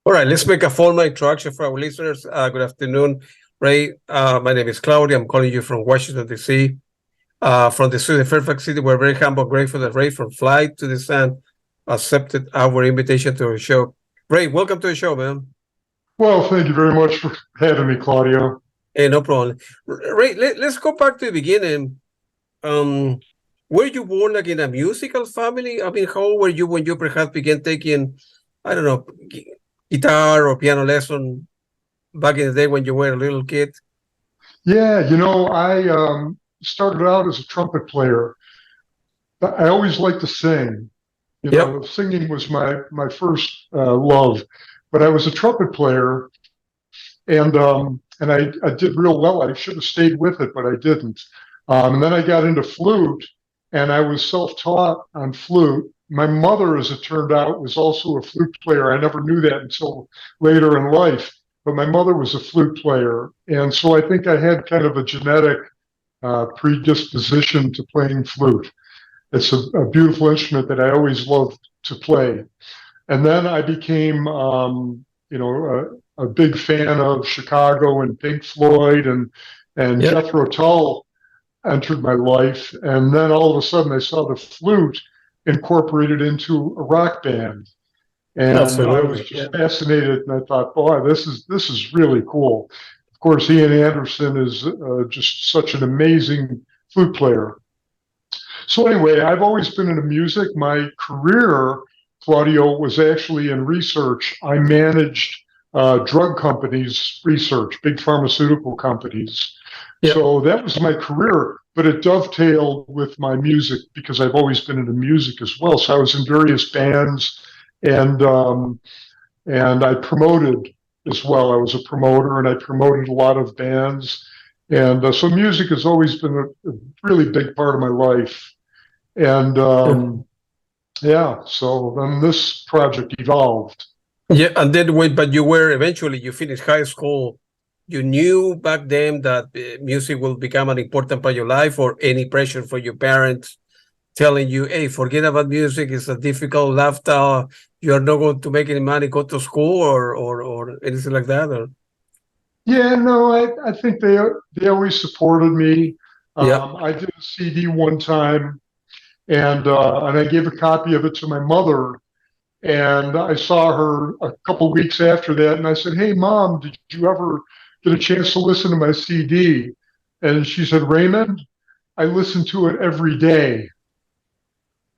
All right, let's make a formal introduction for our listeners. Good afternoon, Ray. My name is Claudia. I'm calling you from Washington, D.C. From the city of Fairfax City. We're very humble, grateful that Ray from Flight to the Sun accepted our invitation to our show. Ray, welcome to the show, man. Well, thank you very much for having me, Claudio. Hey, no problem. Ray, let's go back to the beginning. Um, were you born like in a musical family? I mean, how old were you when you perhaps began taking, I don't know, guitar or piano lesson back in the day when you were a little kid? Yeah, I started out as a trumpet player. I always liked to sing. Yep. Singing was my first love. But I was a trumpet player, and I did real well. I should have stayed with it, but I didn't. And then I got into flute, and I was self-taught on flute. My mother, as it turned out, was also a flute player. I never knew that until later in life. But my mother was a flute player, and so I think I had kind of a genetic predisposition to playing flute. It's a beautiful instrument that I always loved to play. And then I became, a big fan of Chicago and Pink Floyd and Yep. Jethro Tull entered my life. And then all of a sudden I saw the flute incorporated into a rock band. And I was Absolutely. just fascinated, and I thought, boy, this is really cool. Of course, Ian Anderson is just such an amazing flute player. So anyway, I've always been into music. My career, Claudio, was actually in research. I managed drug companies' research, big pharmaceutical companies. Yep. So that was my career, but it dovetailed with my music because I've always been into music as well. So I was in various bands, and I promoted as well. I was a promoter, and I promoted a lot of bands. And so music has always been a really big part of my life. And yeah, so then this project evolved. Yeah, and then but you were eventually, you finished high school. You knew back then that music will become an important part of your life, or any pressure for your parents telling you, hey, forget about music, it's a difficult lifestyle, you're not going to make any money, go to school, or anything like that? Or Yeah, no, I think they always supported me. yeah. I did a CD one time, and I gave a copy of it to my mother. And I saw her a couple weeks after that, and I said, "Hey, Mom, did you ever get a chance to listen to my CD?" And she said, "Raymond, I listen to it every day."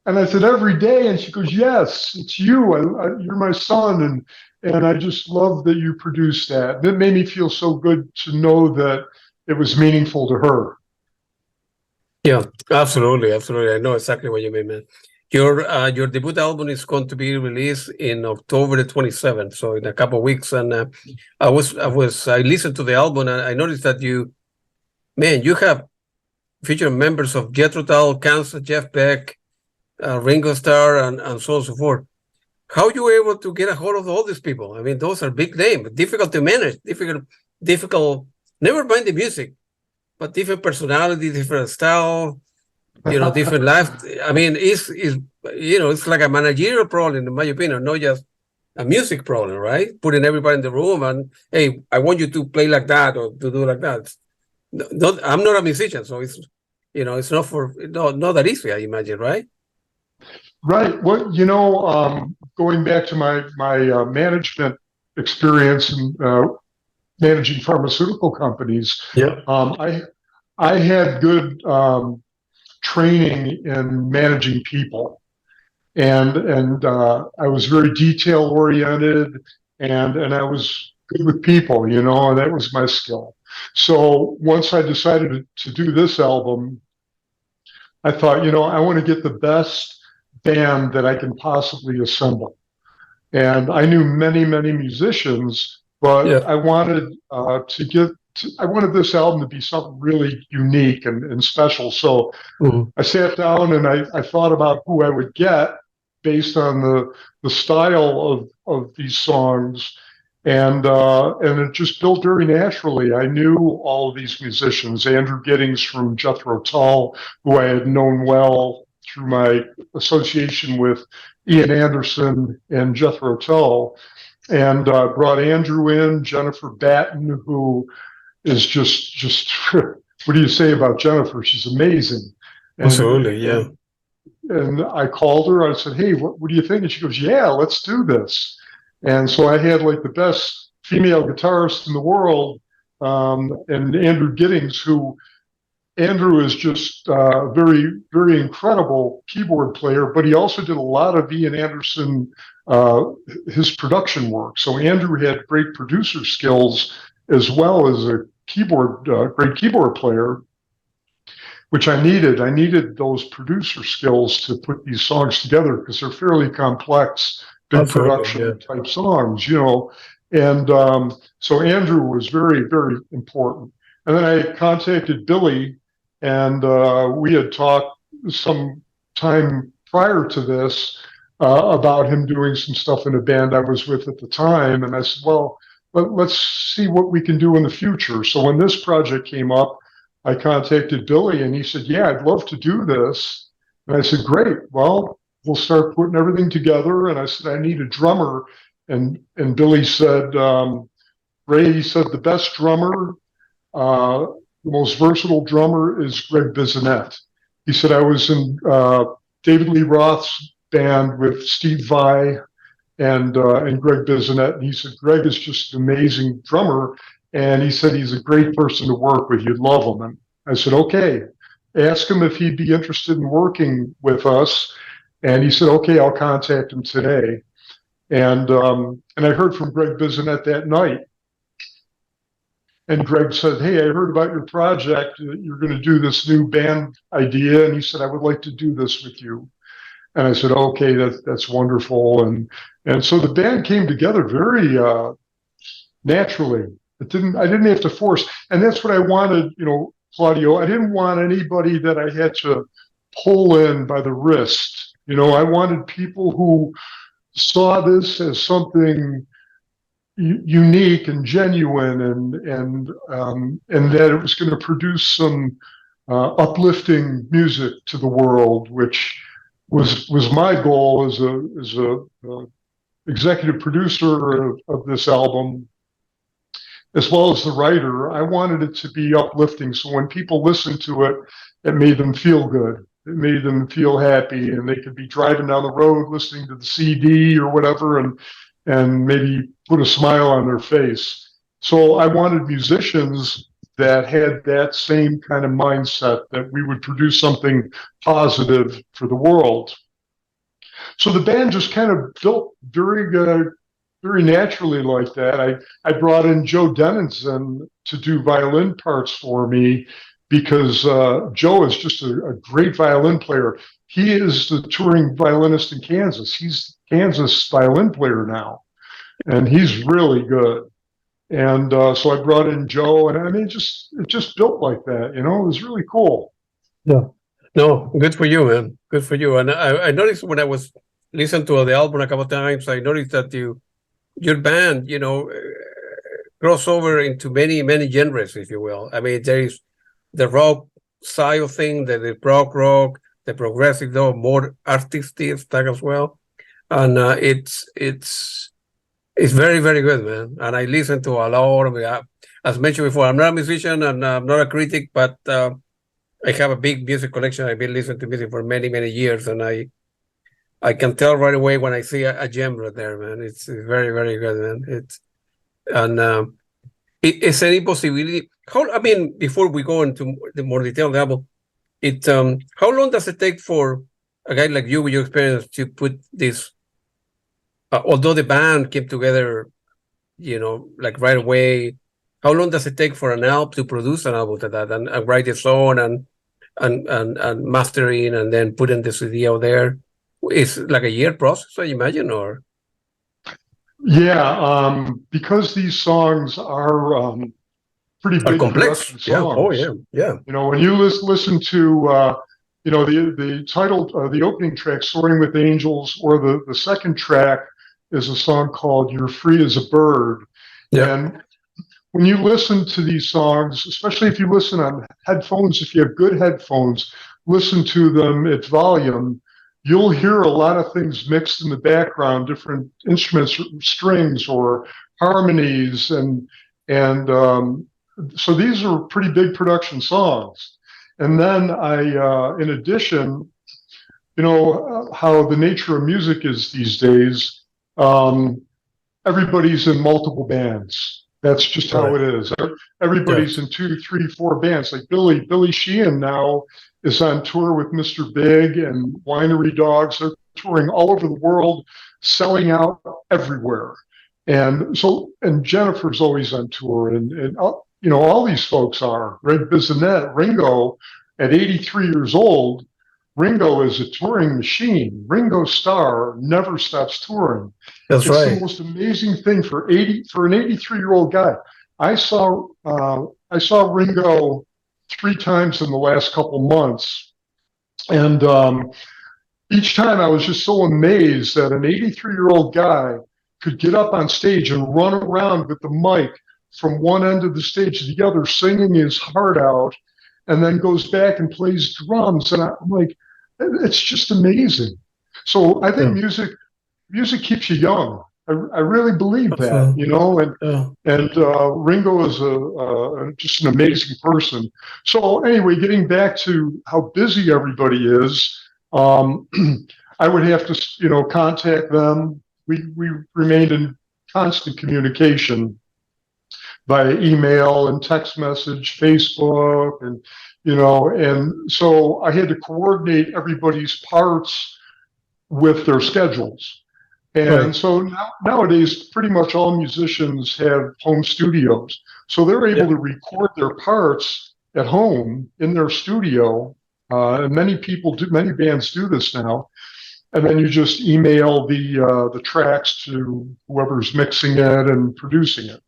And I said, "Every day?" And she goes, "Yes, it's you. You're my son, and I just love that you produced that." That made me feel so good to know that it was meaningful to her. Yeah, absolutely, absolutely. I know exactly what you mean, man. Your debut album is going to be released in October the 27th, so in a couple of weeks. And I listened to the album, and I noticed that you have featured members of Jethro Tull, Kansas, Jeff Beck, Ringo Starr, and so on and so forth. How you were able to get a hold of all these people? I mean, those are big names, difficult to manage, difficult. Never mind the music, but different personality, different style, different life. I mean, it's like a managerial problem, in my opinion, not just a music problem, right? Putting everybody in the room and, hey, I want you to play like that or to do like that. I'm not a musician, so it's not that easy, I imagine, right? Right. Well, going back to my management experience and managing pharmaceutical companies, Yeah. I had good training in managing people, and I was very detail oriented, and I was good with people, and that was my skill. So once I decided to do this album, I thought, I want to get the best band that I can possibly assemble. And I knew many, many musicians, but Yeah. I wanted I wanted this album to be something really unique and special. So Mhm. I sat down and I thought about who I would get based on the style of these songs. And it just built very naturally. I knew all of these musicians, Andrew Giddings from Jethro Tull, who I had known well through my association with Ian Anderson and Jethro Tull. and brought Andrew in, Jennifer Batten, who is just what do you say about Jennifer? She's amazing. Absolutely, yeah. And I called her. I said, "Hey, what do you think?" And she goes, "Yeah, let's do this." And so I had like the best female guitarist in the world, and Andrew Giddings, who Andrew is just a very incredible keyboard player, but he also did a lot of Ian Anderson, his production work. So Andrew had great producer skills as well as a great keyboard player, which I needed. I needed those producer skills to put these songs together because they're fairly complex, big Absolutely, yeah. production type songs, And so Andrew was very important. And then I contacted Billy, and we had talked some time prior to this about him doing some stuff in a band I was with at the time. And I said, well, let's see what we can do in the future. So when this project came up, I contacted Billy, and he said, "Yeah, I'd love to do this." And I said, "Great. Well, we'll start putting everything together." And I said, "I need a drummer." And Billy said, "Ray," he said, "the best drummer, the most versatile drummer is Gregg Bissonette." He said, "I was in David Lee Roth's band with Steve Vai and Gregg Bissonette." And he said, "Gregg is just an amazing drummer." And he said, "He's a great person to work with. You'd love him." And I said, "Okay, ask him if he'd be interested in working with us." And he said, "Okay, I'll contact him today." And I heard from Gregg Bissonette that night. And Gregg said, "Hey, I heard about your project. You're going to do this new band idea." And he said, "I would like to do this with you." And I said, "Okay, that's wonderful." And so the band came together very naturally. I didn't have to force. And that's what I wanted, Claudio. I didn't want anybody that I had to pull in by the wrist. I wanted people who saw this as something unique and genuine, and that it was going to produce some uplifting music to the world, which was my goal as a executive producer of this album, as well as the writer. I wanted it to be uplifting. So when people listened to it, it made them feel good. It made them feel happy, and they could be driving down the road listening to the CD or whatever, and maybe put a smile on their face. So I wanted musicians that had that same kind of mindset, that we would produce something positive for the world. So the band just kind of built very naturally like that. I brought in Joe Deninzon to do violin parts for me because Joe is just a great violin player. He is the touring violinist in Kansas. He's Kansas violin player now, and he's really good. And so I brought in Joe, and I mean, it just built like that. It was really cool. Yeah. No, good for you, man. Good for you. And I noticed when I was listening to the album a couple of times, I noticed that your band, cross over into many genres, if you will. I mean, there is the rock style thing, the prog rock, the progressive, though more artistic stuff as well, and it's very good, man. And I listen to a lot of it. As mentioned before, I'm not a musician and I'm not a critic, but I have a big music collection. I've been listening to music for many years, and I can tell right away when I see a gem right there, man. It's very good, man. Is any possibility? Before we go into the more detailed level, how long does it take for a guy like you with your experience to put this? Although the band came together, like right away, how long does it take for an album to produce an album to that and write the song and mastering and then putting the CD out there? It's like a year process, I imagine, or? Yeah, because these songs are pretty big complex. production Yeah. songs. Oh, yeah. When you listen to the title, the opening track, "Soaring with Angels," or the second track is a song called "You're Free as a Bird." Yeah. And when you listen to these songs, especially if you listen on headphones, if you have good headphones, listen to them at volume, you'll hear a lot of things mixed in the background, different instruments, strings, or harmonies, and so these are pretty big production songs. And then in addition, how the nature of music is these days. Um, Everybody's in multiple bands. That's just how Right. it is. Yeah. Everybody's in 2, 3, 4 bands. Like Billy Sheehan now is on tour with Mr. Big and Winery Dogs. They're touring all over the world, selling out everywhere. And Jennifer's always on tour, and all these folks are. Greg Bissonette, Ringo, at 83 years old. Ringo is a touring machine. Ringo Starr never stops touring. That's It's the right. most amazing thing for an 83-year-old guy. I saw Ringo 3 times in the last couple months, and each time I was just so amazed that an 83-year-old guy could get up on stage and run around with the mic from one end of the stage to the other, singing his heart out, and then goes back and plays drums. And I'm like, it's just amazing. So I think Yeah. music keeps you young. I really believe that, Absolutely. Yeah. and Ringo is just an amazing person. So anyway, getting back to how busy everybody is, um, I would have to, contact them. We remained in constant communication via email and text message, Facebook, and so I had to coordinate everybody's parts with their schedules. And Right. so nowadays, pretty much all musicians have home studios. So they're able Yeah. to record their parts at home in their studio. And many bands do this now. And then you just email the tracks to whoever's mixing it and producing it.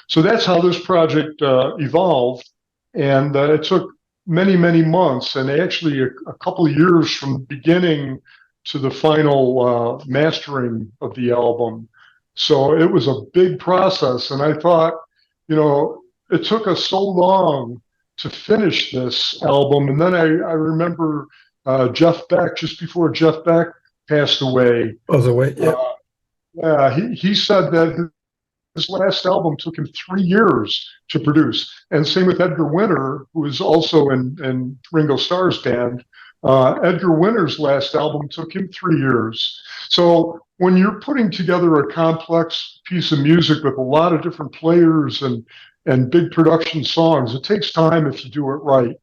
So that's how this project evolved. And it took many, many months, and actually a couple of years from the beginning to the final mastering of the album. So it was a big process. And I thought, it took us so long to finish this album. And then I remember Jeff Beck, just before Jeff Beck passed away. Other way. Yeah. Yeah, he said that his last album took him 3 years to produce. And same with Edgar Winter, who is also in Ringo Starr's band. Edgar Winter's last album took him 3 years. So when you're putting together a complex piece of music with a lot of different players and big production songs, it takes time if you do it right.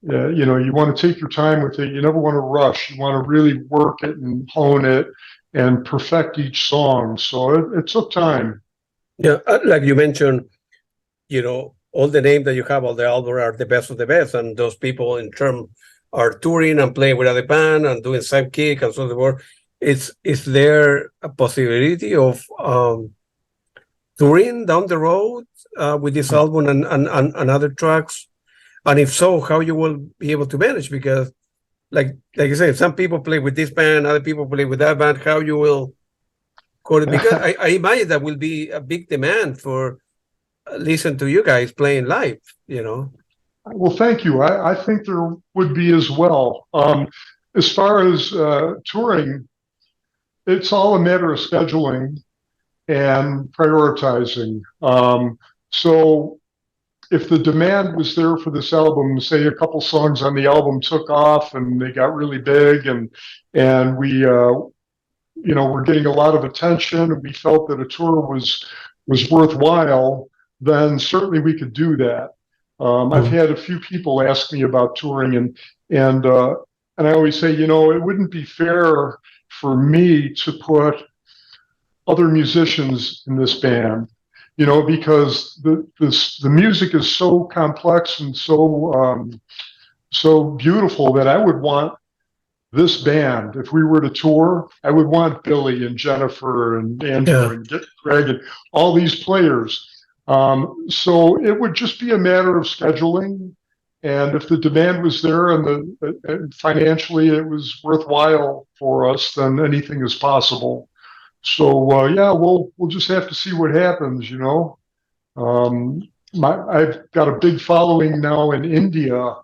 You want to take your time with it. You never want to rush. You want to really work it and hone it and perfect each song. So it took time. Yeah. Like you mentioned, all the names that you have on the album are the best of the best, and those people in turn are touring and playing with other band and doing same kick and so forth. Is there a possibility of touring down the road with this album and other tracks? And if so, how you will be able to manage? Because like you say, some people play with this band, other people play with that band. How you will go to, because I imagine that will be a big demand for listen to you guys playing live, Well, thank you. I think there would be as well. As far as touring, it's all a matter of scheduling and prioritizing. So if the demand was there for this album, say a couple songs on the album took off and they got really big, and we we're getting a lot of attention, and we felt that a tour was worthwhile, then certainly we could do that. I've had a few people ask me about touring, and I always say, it wouldn't be fair for me to put other musicians in this band, because the music is so complex and so beautiful that I would want this band, if we were to tour, I would want Billy and Jennifer and Andrew and Gregg and all these players. So it would just be a matter of scheduling. And if the demand was there and financially it was worthwhile for us, then anything is possible. So yeah, we'll just have to see what happens. I've got a big following now in India.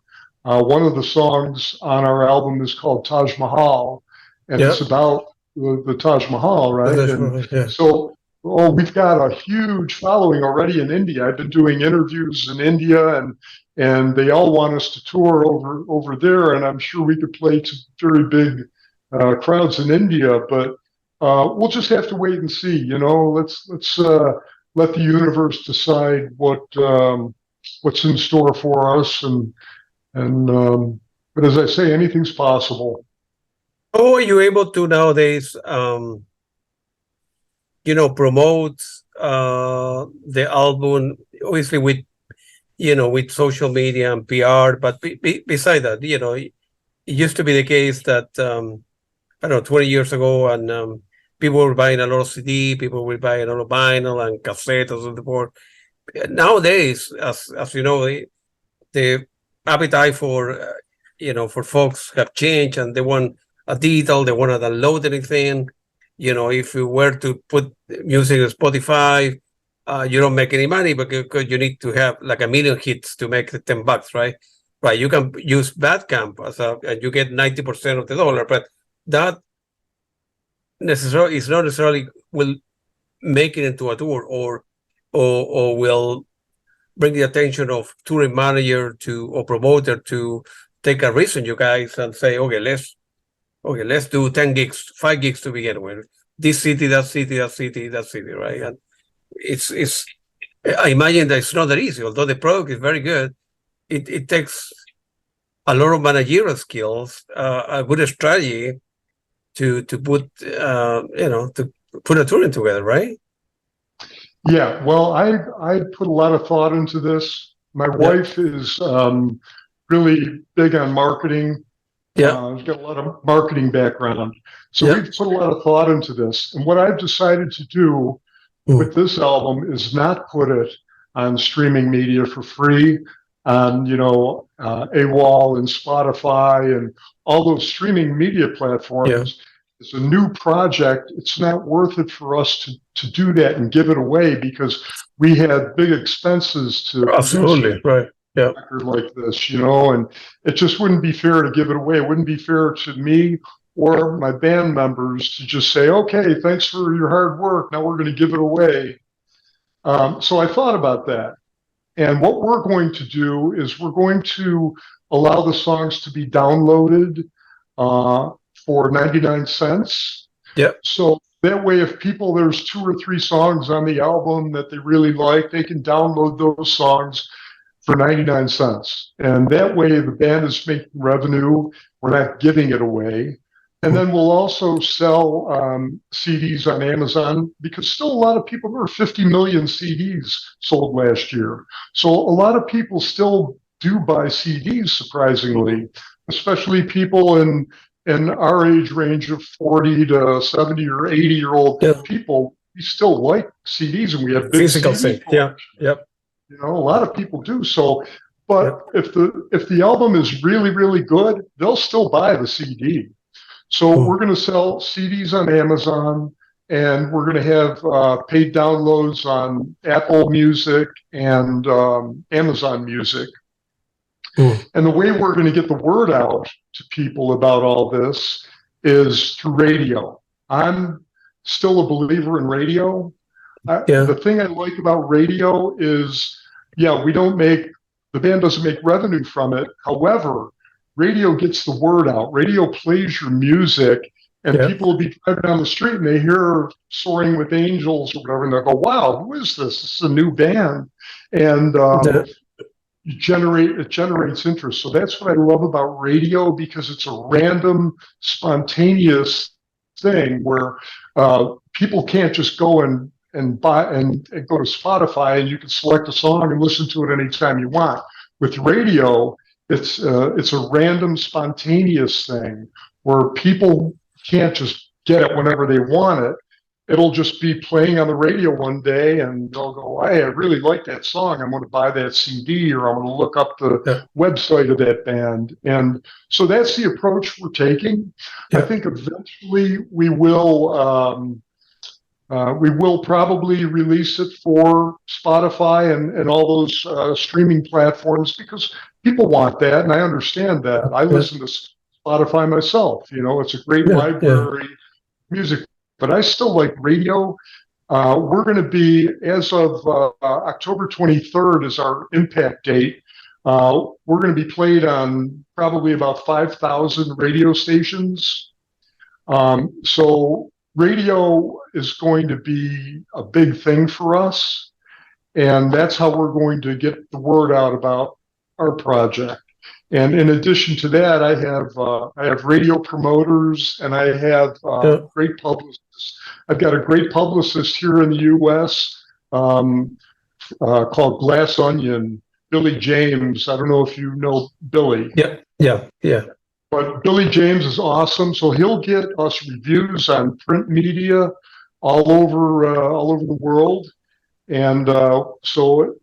One of the songs on our album is called Taj Mahal, and Yeah. it's about the Taj Mahal, right? And Yeah. so, we've got a huge following already in India. I've been doing interviews in India, and they all want us to tour over there, and I'm sure we could play to very big crowds in India, but we'll just have to wait and see. Let's let the universe decide what's in store for us, and but as I say, anything's possible. How are you able to nowadays, promote the album, obviously with social media and PR, but beside that, it used to be the case that, I don't know, 20 years ago, and people were buying a lot of CD, people were buying a lot of vinyl and cassettes and so forth. Nowadays, as you know, the appetite for folks have changed, and they want a digital, they want to download anything. If you were to put music on Spotify, you don't make any money because you need to have like a million hits to make the $10, right? Right. You can use Bandcamp and you get 90% of the dollar, but that necessarily is not necessarily will make it into a tour or will bring the attention of touring manager or promoter to take a risk on you guys and say, okay, let's do 10 gigs, 5 gigs to begin with. This city, that city, that city, that city, right? And it's I imagine that it's not that easy, although the product is very good. It takes a lot of managerial skills, a good strategy to put to put a touring together, right? Yeah, well, I put a lot of thought into this. My wife is really big on marketing. Yeah. She's got a lot of marketing background. So we've put a lot of thought into this. And what I've decided to do with this album is not put it on streaming media for free on, AWOL and Spotify and all those streaming media platforms. It's a new project. It's not worth it for us to do that and give it away because we had big expenses to Absolutely, right. Yeah. record like this, and it just wouldn't be fair to give it away. It wouldn't be fair to me or my band members to just say, okay, thanks for your hard work. Now we're going to give it away. So I thought about that. And what we're going to do is we're going to allow the songs to be downloaded for 99 cents. Yeah. So that way, if there's 2 or 3 songs on the album that they really like, they can download those songs for 99 cents. And that way the band is making revenue. We're not giving it away. And then we'll also sell CDs on Amazon because still a lot of people, there were 50 million CDs sold last year. So a lot of people still do buy CDs, surprisingly, especially people in our age range of 40 to 70 or 80-year-old people. We still like CDs, and we have big physical CD thing. Yeah. Yep. A lot of people do. So, but if the album is really, really good, they'll still buy the CD. So we're going to sell CDs on Amazon, and we're going to have paid downloads on Apple Music and Amazon Music. And the way we're going to get the word out to people about all this is through radio. I'm still a believer in radio. The thing I like about radio is, the band doesn't make revenue from it. However, radio gets the word out. Radio plays your music, and people will be driving down the street and they hear Soaring with Angels or whatever, and they'll go, wow, who is this? This is a new band. And it generates interest. So that's what I love about radio, because it's a random, spontaneous thing where people can't just go and buy and go to Spotify and you can select a song and listen to it anytime you want. With radio, it's a random, spontaneous thing where people can't just get it whenever they want it. It'll just be playing on the radio one day, and they'll go, hey, I really like that song. I'm going to buy that CD, or I'm going to look up the website of that band. And so that's the approach we're taking. I think eventually we will probably release it for Spotify and all those streaming platforms, because people want that, and I understand that. I Yeah, listen to Spotify myself. It's a great yeah, yeah. library music, but I still like radio. We're going to be, as of October 23rd is our impact date. We're going to be played on probably about 5,000 radio stations. So radio is going to be a big thing for us. And that's how we're going to get the word out about our project. And in addition to that, I have radio promoters, and I have Yeah. great publicists. I've got a great publicist here in the U.S. Called Glass Onion, Billy James. I don't know if you know Billy, Yeah, yeah, yeah, but Billy James is awesome. So he'll get us reviews on print media all over the world, and so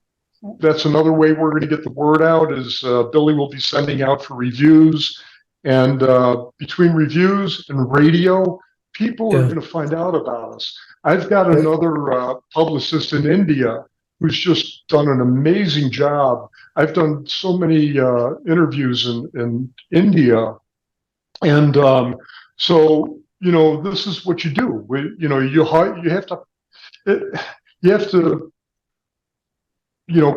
that's another way we're going to get the word out. Is Billy will be sending out for reviews, and between reviews and radio, people are yeah, going to find out about us. I've got yeah. another publicist in India who's just done an amazing job. I've done so many interviews in India, and so this is what you do. You have to you have to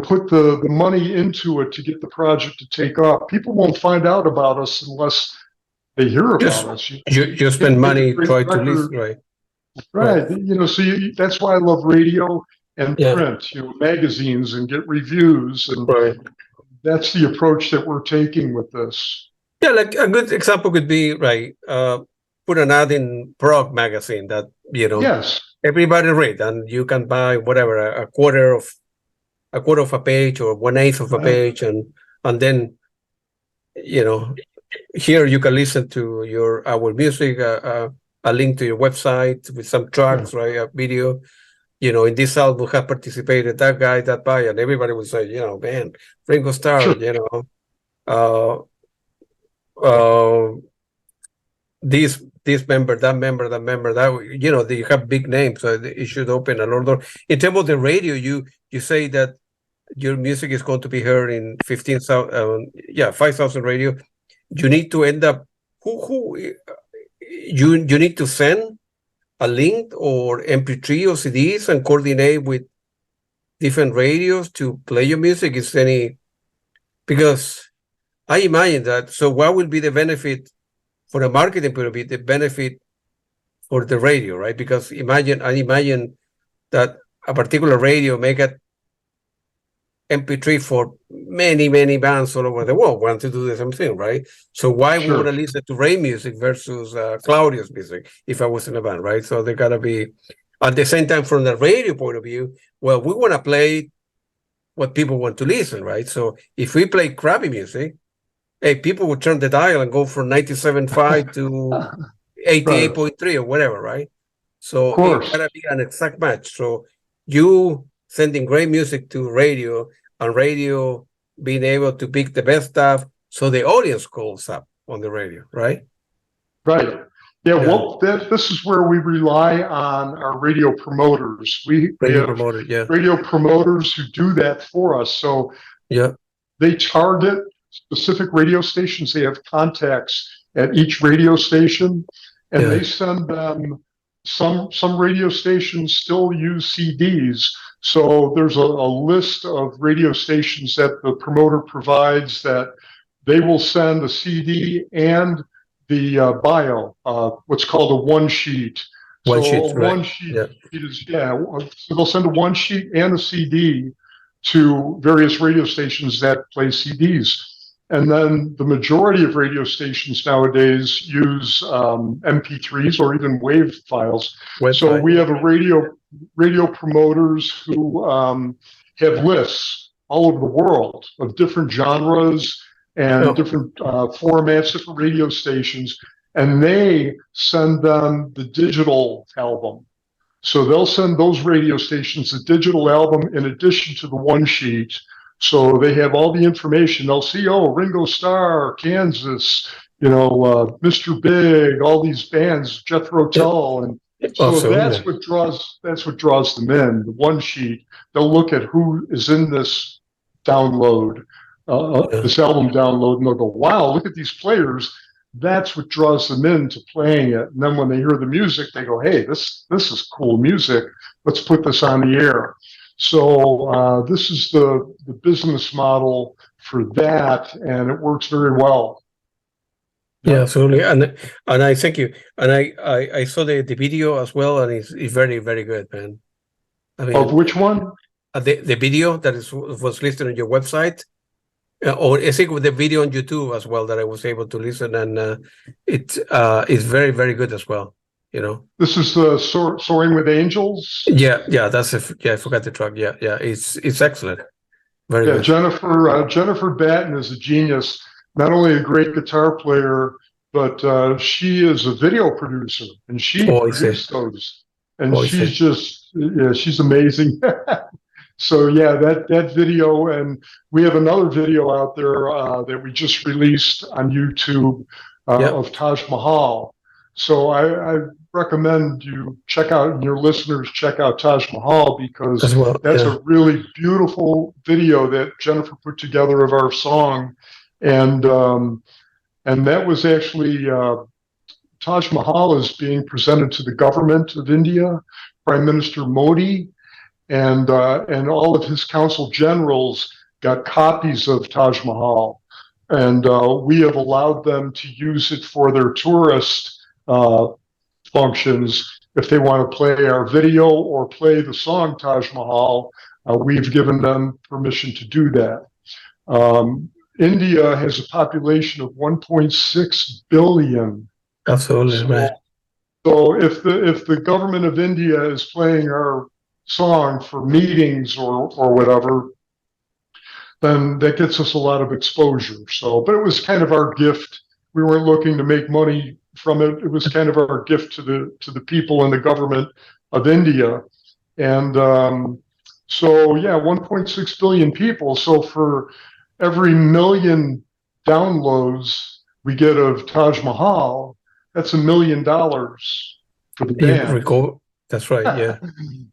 put the money into it to get the project to take off. People won't find out about us unless they hear about Just us. you You have spend to make a money, great try to record, listen, right? Right. right? So that's why I love radio and Yeah. print, magazines, and get reviews, and Right. that's the approach that we're taking with this. Yeah, like a good example could be, right, put an ad in Prog magazine that, Yes, everybody read, and you can buy whatever, a quarter of a page or 1/8 of a right. page, and then, here you can listen to our music, a link to your website with some tracks, right, a video. In this album have participated that guy, that guy, and everybody would say, man, Ringo Starr, Sure, uh, uh, this member, that member, that member, that they have big names, so it should open a lot of doors. In terms of the radio, you say that your music is going to be heard in 15,000, 5,000 radio. You need to end up who you need to send a link or MP3 or CDs and coordinate with different radios to play your music. Is any because I imagine that. So what will be the benefit for the marketing point of view, the benefit for the radio, right? Because I imagine that a particular radio make a MP3 for many, many bands all over the world want to do the same thing, right? So why we want sure. to listen to Ray music versus Claudio's music if I was in a band, right? So they gotta be at the same time from the radio point of view. Well, we want to play what people want to listen, right? So if we play crappy music, hey, people will turn the dial and go from 97.5 to Right, of 88.3 or whatever, right? So it course. gotta be an exact match. So you sending great music to radio and radio being able to pick the best stuff so the audience calls up on the radio, right? Right. Yeah, Yeah. well, this is where we rely on our radio promoters. We Radio have promoter, yeah. radio promoters who do that for us. So Yeah. they target specific radio stations. They have contacts at each radio station, and Yeah. they send them. Some radio stations still use CDs. So there's a list of radio stations that the promoter provides that they will send a CD and the bio, what's called a one sheet. One So sheet, a right? one sheet Yeah. is, yeah, so they'll send a one sheet and a CD to various radio stations that play CDs. And then the majority of radio stations nowadays use MP3s or even WAV files. So Website. we have a radio promoters who have lists all over the world of different genres and Oh, different formats, different radio stations, and they send them the digital album. So they'll send those radio stations a digital album in addition to the one sheet. So they have all the information. They'll see, oh, Ringo Starr, Kansas, Mr. Big, all these bands, Jethro yeah. Tull, and so Absolutely. that's what draws them in. The one sheet. They'll look at who is in this download. this album download, and they'll go, wow, look at these players. That's what draws them into playing it. And then when they hear the music, they go, hey, this is cool music. Let's put this on the air. So this is the business model for that, and it works very well. Yeah, absolutely. And I thank you. And I saw the video as well, and it's very, very good, man. I mean, Of which one? The video that was listed on your website, or I think with the video on YouTube as well that I was able to listen, and it is very, very good as well. You know, this is the Soaring with Angels. Yeah, I forgot the track. Yeah, it's excellent. Very good. Jennifer Batten is a genius. Not only a great guitar player, but she is a video producer, and she produced those. And she's amazing. So yeah, that video, and we have another video out there that we just released on YouTube of Taj Mahal. So I recommend you check out, your listeners check out Taj Mahal, because that's a really beautiful video that Jennifer put together of our song, and that was actually Taj Mahal is being presented to the government of India, Prime Minister Modi. And all of his council generals got copies of Taj Mahal, and we have allowed them to use it for their tourist functions. If they want to play our video or play the song Taj Mahal, we've given them permission to do that. India has a population of 1.6 billion. Absolutely, right. So if the government of India is playing our song for meetings or whatever, then that gets us a lot of exposure. So, but it was kind of our gift. We weren't looking to make money from it. It was kind of our gift to the people in the government of India. And so yeah, 1.6 billion people. So for every million downloads we get of Taj Mahal, that's $1 million for the band. That's right. Yeah.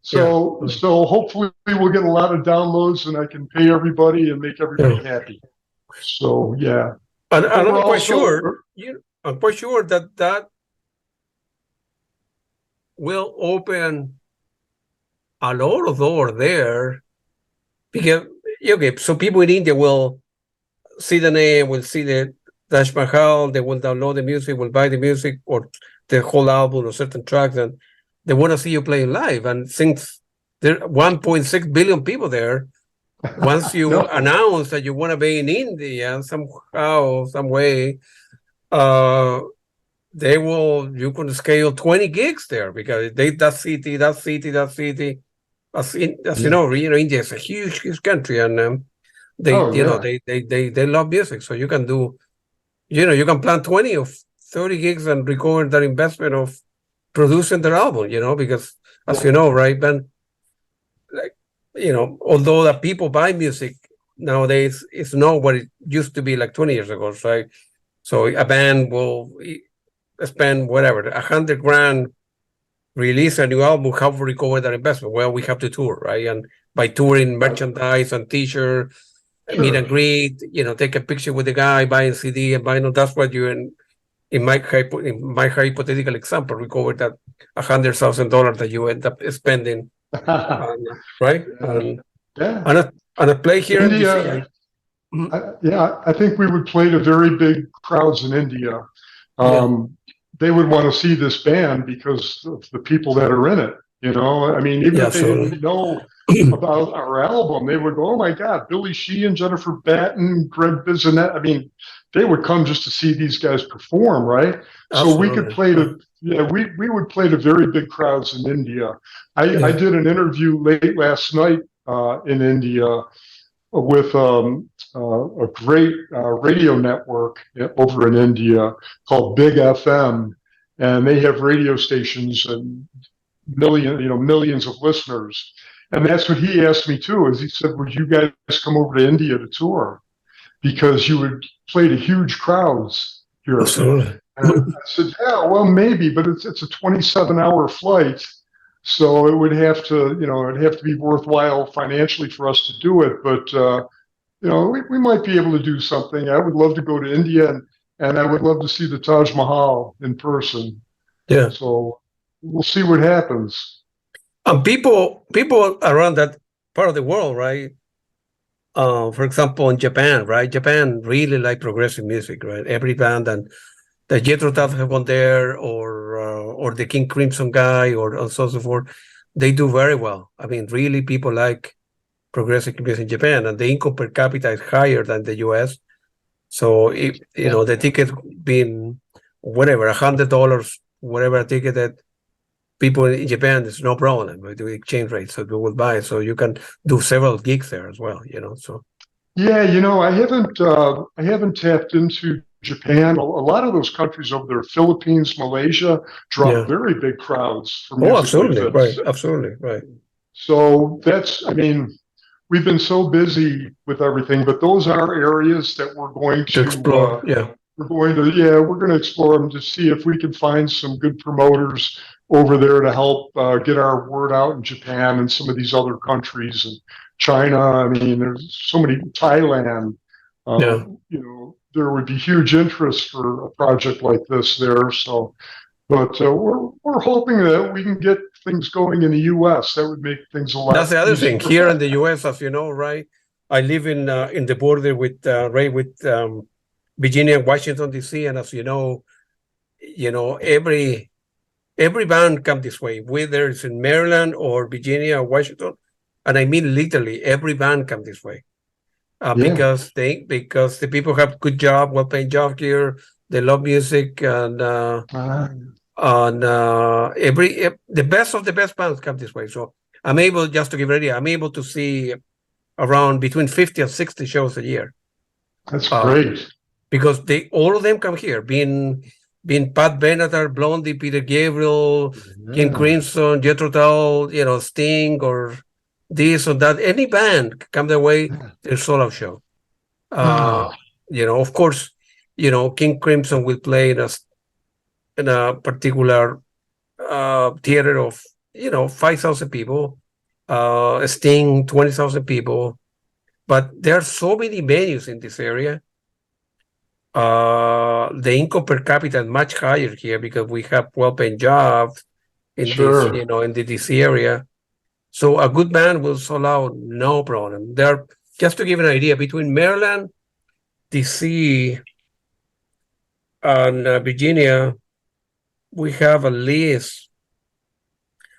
So hopefully we'll get a lot of downloads, and I can pay everybody and make everybody happy. So yeah. And I'm quite sure. I'm quite sure that will open a lot of doors there, because so people in India will see the name, will see the Taj Mahal, they will download the music, will buy the music or the whole album or certain tracks, and they want to see you playing live. And since there are 1.6 billion people there, once you announce that you want to be in India somehow, some way, you can scale 20 gigs there, because that city. As you know, India is a huge country, and they love music. So you can do, you can plan 20 or 30 gigs and record that investment of producing their album, because as you know, right, Ben, like, although the people buy music nowadays, it's not what it used to be like 20 years ago, right? So a band will spend whatever, $100,000, release a new album. How to recover that investment? Well, we have to tour, right? And by touring, merchandise and T-shirt, meet and greet, take a picture with the guy, buying CD and buying. That's what you in my hypothetical example, recover that $100,000 that you end up spending, right? And a play here India, in DC. I think we would play to very big crowds in India. They would want to see this band because of the people that are in it. I mean, even if they didn't know about our album, they would go, "Oh my God, Billy Sheehan, Jennifer Batten, Gregg Bissonette." I mean, they would come just to see these guys perform, right? Absolutely. So we could play to, we would play to very big crowds in India. I did an interview late last night in India with a great radio network over in India called Big FM, and they have radio stations and millions of listeners. And that's what he asked me too, is he said, would you guys come over to India to tour? Because you would play to huge crowds here. Absolutely. And I said, yeah, well, maybe, but it's a 27-hour flight. So it would have to, it'd have to be worthwhile financially for us to do it. But we might be able to do something. I would love to go to India, and I would love to see the Taj Mahal in person. Yeah. So we'll see what happens. And people around that part of the world, right? For example, in Japan, right? Japan really like progressive music, right? Every band and the Jethro have gone there, or the King Crimson guy, or so on so forth. They do very well. I mean, really, people like progressive music in Japan, and the income per capita is higher than the U.S. So if the ticket being whatever $100, whatever a ticket that people in Japan, there's no problem with the exchange rate, so they will buy. So you can do several gigs there as well. So Yeah, I haven't tapped into Japan. A lot of those countries over there, Philippines, Malaysia, draw yeah. very big crowds for Oh, music like absolutely right. this. Absolutely right. So I mean, we've been so busy with everything, but those are areas that To explore, yeah. we're going to explore them to see if we can find some good promoters over there to help get our word out in Japan and some of these other countries and China. I mean, there's so many, Thailand. Yeah. There would be huge interest for a project like this there. So, but we're hoping that we can get things going in the U.S. That would make things a That's lot the other thing. easier. Here in the U.S., as you know, right? I live in the border with Virginia and Washington D.C., and as every band come this way, whether it's in Maryland or Virginia or Washington, and I mean literally every band come this way Yeah. because the people have good job, well-paying job here. They love music, and the best of the best bands come this way. So I'm able, just to give you an idea, I'm able to see around between 50 and 60 shows a year. That's great. Because all of them come here, being Pat Benatar, Blondie, Peter Gabriel, King Crimson, Jethro Tull, Sting, or this or that. Any band come their way, their solo show. Of course, King Crimson will play in a particular theater of 5,000 people. Sting 20,000 people, but there are so many venues in this area. The income per capita is much higher here because we have well-paying jobs in this, in the DC area. So a good band will sell out, no problem. There, just to give an idea, between Maryland, DC, and Virginia, we have at least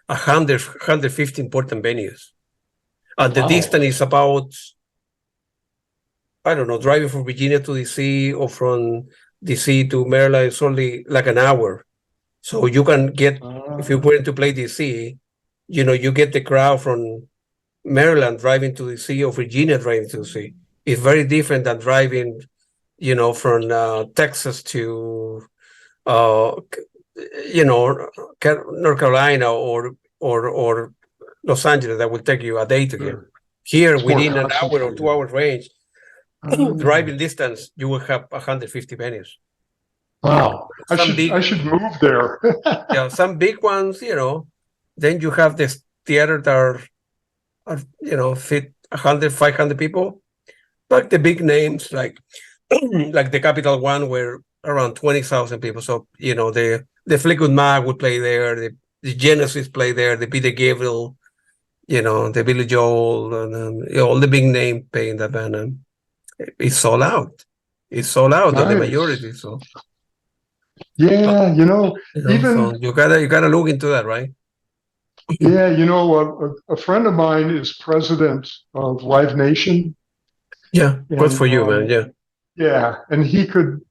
150 important venues. And the distance is about, I don't know, driving from Virginia to DC or from DC to Maryland is only like an hour. So you can get, if you're going to play DC, you get the crowd from Maryland driving to DC or Virginia driving to DC. It's very different than driving, from Texas to, North Carolina or Los Angeles. That will take you a day to get. Here, within an hour or 2 hour range, driving distance, you will have 150 venues. Wow. I should move there. Yeah, some big ones, then you have this theater that are fit 100, 500 people. Like the big names, like the Capital One, were around 20,000 people. So, the Fleetwood Mac would play there, the Genesis play there, the Peter Gabriel, the Billy Joel, and all the big name playing that band. And it's sold out. It's sold out on the majority. So yeah, even so you gotta look into that, right? Yeah, a friend of mine is president of Live Nation. Yeah, good for you, man. Yeah. Yeah, and he could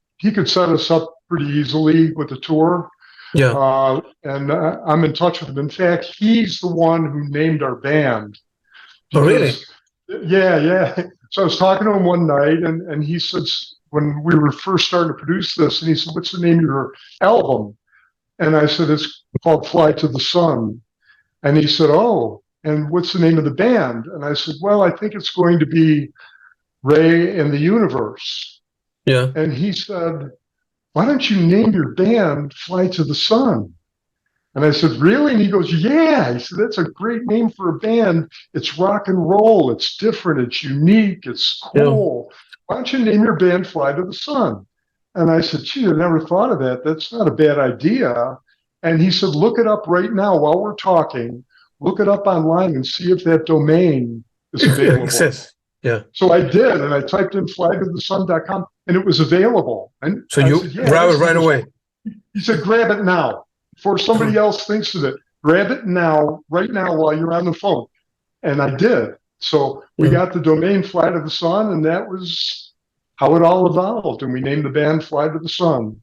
set us up pretty easily with the tour. Yeah. And I'm in touch with him. In fact, he's the one who named our band. Oh, really? Yeah. So I was talking to him one night, and he said, when we were first starting to produce this, and he said, "What's the name of your album?" And I said, "It's called Fly to the Sun." And he said, "Oh, and what's the name of the band?" And I said, "Well, I think it's going to be Ray and the Universe." Yeah. And he said, "Why don't you name your band Fly to the Sun?" And I said, really? And he goes, yeah. He said, that's a great name for a band. It's rock and roll. It's different. It's unique. It's Yeah. cool. Why don't you name your band Fly to the Sun? And I said, gee, I never thought of that. That's not a bad idea. And he said, look it up right now while we're talking. Look it up online and see if that domain is available. Exists. Yeah. So I did, and I typed in flytothesun.com, and it was available. And So I you said, yeah, grab it this right is- away. He said, grab it now before somebody else thinks of it. Grab it now, right now, while you're on the phone. And I did. So we got the domain Fly to the Sun, and that was how it all evolved. And we named the band Fly to the Sun.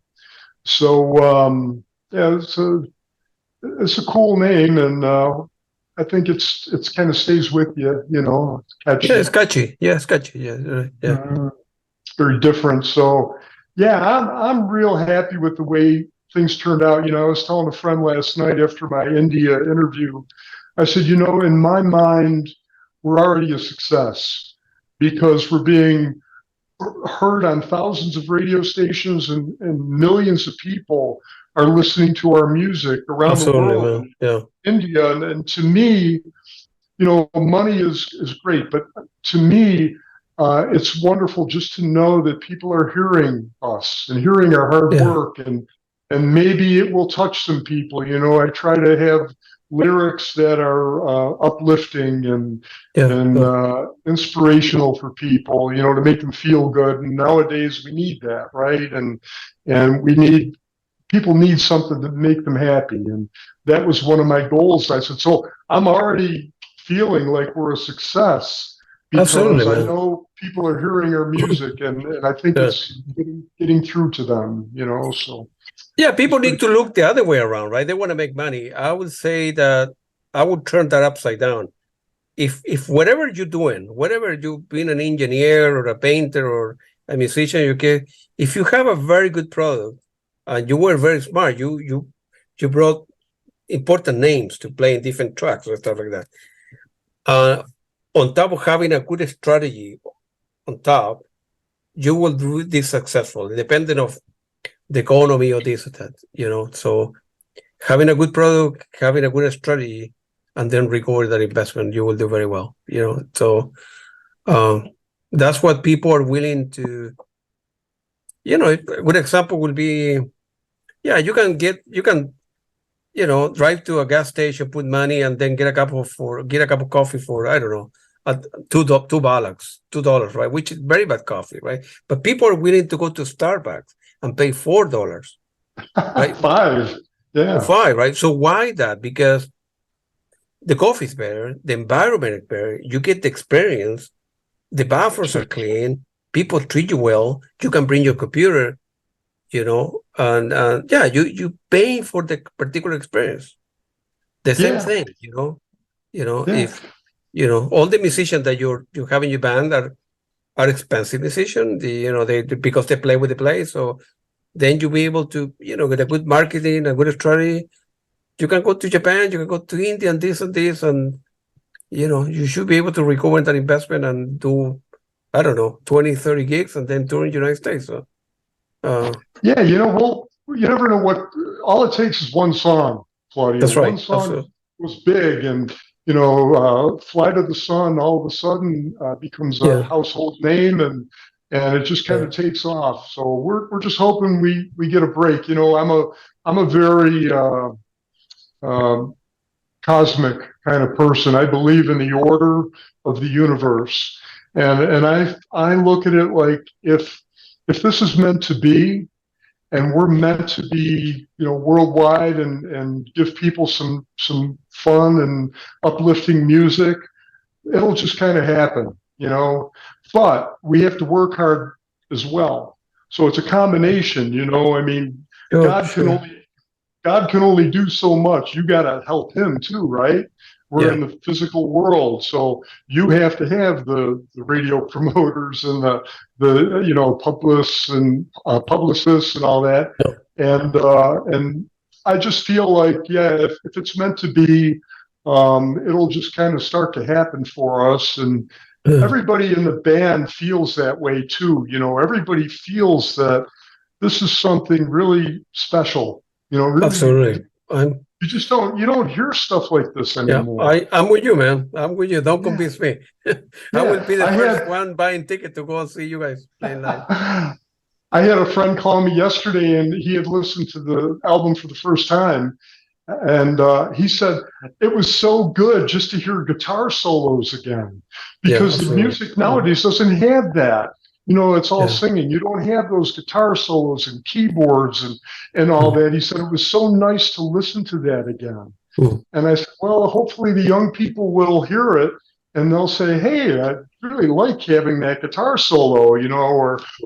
So yeah, it's a cool name, and I think it's kind of stays with you, you know. Catchy. Yeah, it's catchy. Yeah, it's catchy. Yeah, yeah. Very different. So yeah, I'm real happy with the way things turned out. You know, I was telling a friend last night after my India interview, I said, you know, in my mind, we're already a success because we're being heard on thousands of radio stations, and millions of people are listening to our music around Absolutely, the world. man. Yeah. India, and to me, you know, money is great, but to me, it's wonderful just to know that people are hearing us and hearing our hard work, and maybe it will touch some people. You know, I try to have lyrics that are uplifting and inspirational for people. You know, to make them feel good. And nowadays we need that, right? And we need people need something to make them happy. And that was one of my goals. I said, so I'm already feeling like we're a success because I know people are hearing our music, and I think it's getting through to them, you know. So yeah, people need to look the other way around, right? They want to make money. I would say that I would turn that upside down. If whatever you're doing, whatever you've been an engineer or a painter or a musician, if you have a very good product and you were very smart, you brought important names to play in different tracks or stuff like that. On top of having a good strategy on top, you will do this successful, independent of the economy or this or that, you know. So having a good product, having a good strategy, and then record that investment, you will do very well, you know. So that's what people are willing to, you know. A good example will be, you can, you know, drive to a gas station, put money, and then get a cup of coffee for, I don't know, at $2, right? Which is very bad coffee, right? But people are willing to go to Starbucks and pay $4, right? $5, right? So why that? Because the coffee is better, the environment is better, you get the experience, the bathrooms are clean, people treat you well, you can bring your computer, you know, and you pay for the particular experience. The same thing, you know. If you know all the musicians that you have in your band are expensive musicians, they because they play with the place. So then you'll be able to, you know, get a good marketing, a good strategy. You can go to Japan, you can go to India, and this, and you know, you should be able to recover that investment and do, I don't know, 20, 30 gigs, and then tour in the United States. So yeah, you know, well, you never know what. All it takes is one song, Claudio. That's right. One song was big, and you know, Fly to the Sun all of a sudden becomes a household name, and it just kind of takes off. So we're just hoping we get a break. You know, I'm a very cosmic kind of person. I believe in the order of the universe, and I look at it like if this is meant to be, and we're meant to be, you know, worldwide and give people some fun and uplifting music, it'll just kind of happen, you know. But we have to work hard as well. So it's a combination, you know. I mean, God can only do so much. You got to help him too, right? We're in the physical world, so you have to have the radio promoters and the you know, publicists and all that. And I just feel like, if it's meant to be, it'll just kind of start to happen for us. And everybody in the band feels that way too. You know, everybody feels that this is something really special. You know, really. Absolutely. you don't hear stuff like this Yeah, anymore. I'm with you, man. I'm with you. Don't Yeah, convince me. I will yeah. be the first one buying ticket to go and see you guys playing live. I had a friend call me yesterday, and he had listened to the album for the first time, and he said it was so good just to hear guitar solos again, Yeah, because the absolutely. music nowadays doesn't have that. It's all Yeah. singing. You don't have those guitar solos and keyboards and all Mm, that. He said it was so nice to listen to that again. mm. And I said, well, hopefully the young people will hear it and they'll say, hey, I really like having that guitar solo,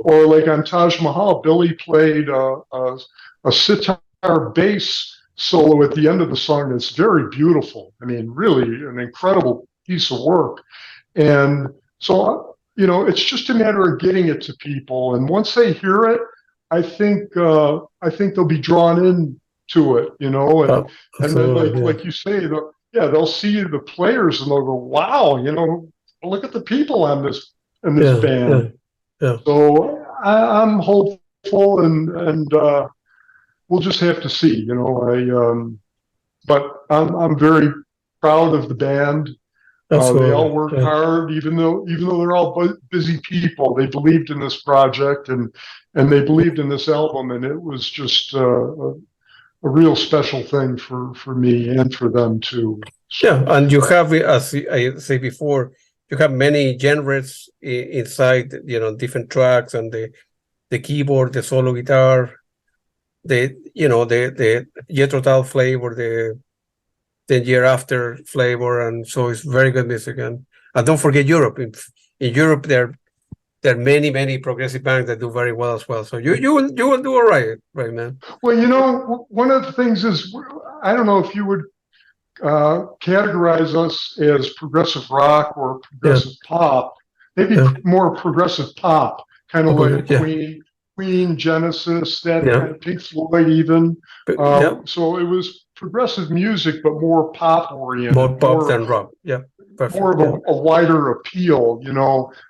or like on Taj Mahal, Billy played a sitar bass solo at the end of the song that's very beautiful. I mean, really an incredible piece of work. And so, it's just a matter of getting it to people. And once they hear it, I think they'll be drawn in to it, and Oh, then absolutely. Yeah. like you say, they'll see the players and they'll go, wow, look at the people on this in this Yeah. Yeah. band. Yeah. So I'm hopeful, and we'll just have to see, but I'm very proud of the band. They all Absolutely. worked Yeah. hard, even though they're all busy people. They believed in this project, and they believed in this album, and it was just a real special thing for me and for them too. Yeah. So And you have, as I say before, you have many genres inside, different tracks and the keyboard, the solo guitar, the Jethro Tull flavor, the year after flavor, and so it's very good music. And don't forget Europe. In Europe, there are many progressive bands that do very well as well. So you will do all right, man. well, one of the things is, I don't know if you would categorize us as progressive rock or Yeah, progressive pop, maybe yeah, more progressive pop, kind of okay, like yeah, Queen, Genesis, that yeah, kind of Pink Floyd, even. yeah. So it was progressive music, but more pop oriented, More pop than rock. Yeah, more perfect. of Yeah, a wider appeal,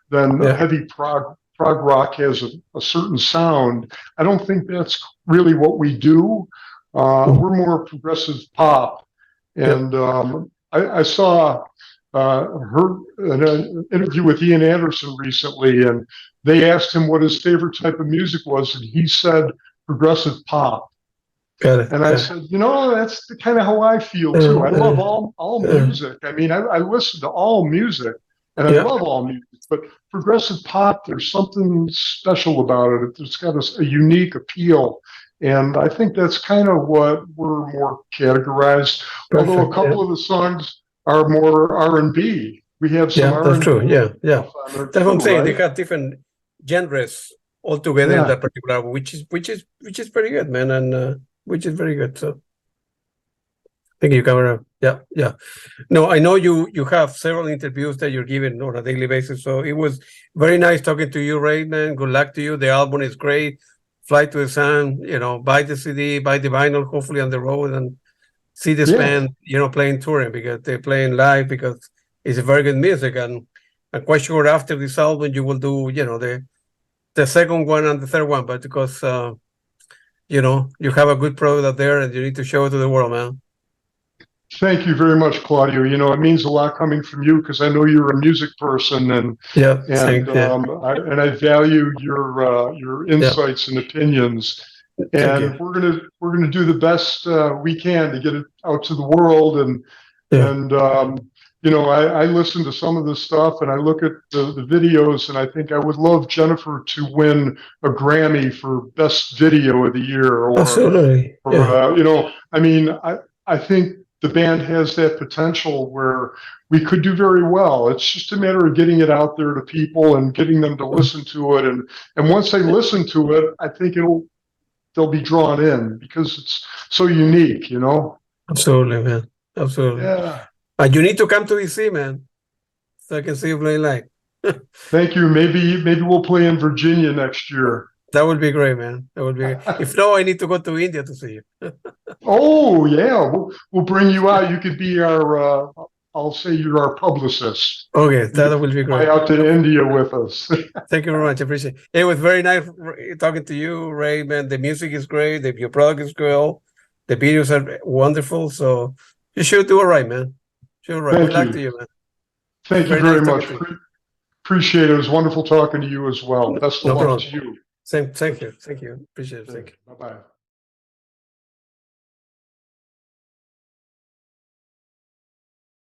than yeah. heavy prog rock has a certain sound. I don't think that's really what we do. Mm, We're more progressive pop, yeah. and I saw an interview with Ian Anderson recently, and they asked him what his favorite type of music was, and he said progressive pop. Got it. And I Yeah. said, that's kind of how I feel too. I love all uh, music. I mean, I listen to all music, and I yeah. love all music. But progressive pop, there's something special about it. It's got a unique appeal, and I think that's kind of what we're more categorized. Although a Perfect. Yeah. couple of the songs are more R&B. We have some Yeah, that's R&B true. Yeah, yeah. stuff on there That's what too, I'm saying. They right? have different genres all together in Yeah. that particular album, which is pretty good, man, and which is very good. So thank you, Camera. Yeah, yeah. No, I know you have several interviews that you're giving on a daily basis. So it was very nice talking to you, Ray, man. Good luck to you. The album is great. Fly to the Sun, buy the CD, buy the vinyl, hopefully on the road, and see this Yeah. band, playing touring because they're playing live because it's a very good music. And I'm quite sure after this album you will do, the second one and the third one, but because you have a good product out there and you need to show it to the world, man. Thank you very much, Claudio. It means a lot coming from you because I know you're a music person, and Yeah, and thank you. I value your Yeah, insights and opinions. thank And you. we're gonna do the best we can to get it out to the world. And Yeah. and I listen to some of this stuff, and I look at the videos, and I think I would love Jennifer to win a Grammy for Best Video of the Year, Absolutely. Yeah. I mean, I think the band has that potential where we could do very well. It's just a matter of getting it out there to people and getting them to listen to it. And once they listen to it, I think they'll be drawn in because it's so unique, Absolutely, man. Absolutely. Yeah. And you need to come to DC, man, so I can see you playing live. Thank you. Maybe we'll play in Virginia next year. That would be great, man. That would be. If no, I need to go to India to see you. Oh yeah, we'll bring you out. You could be our. I'll say you're our publicist. Okay, You that could will be fly great. out to India with us. Thank you very much. I appreciate it. It was very nice talking to you, Ray, man. The music is great. Your product is cool. The videos are wonderful, so you should do all right, man. Sure, right. Thank Good luck you. to you, man. Thank you Very very nice much. talking to you. Appreciate it. It was wonderful talking to you as well. No, Best of no luck problem. to you. Thank you. Thank you. Appreciate it. Thank you. Bye-bye.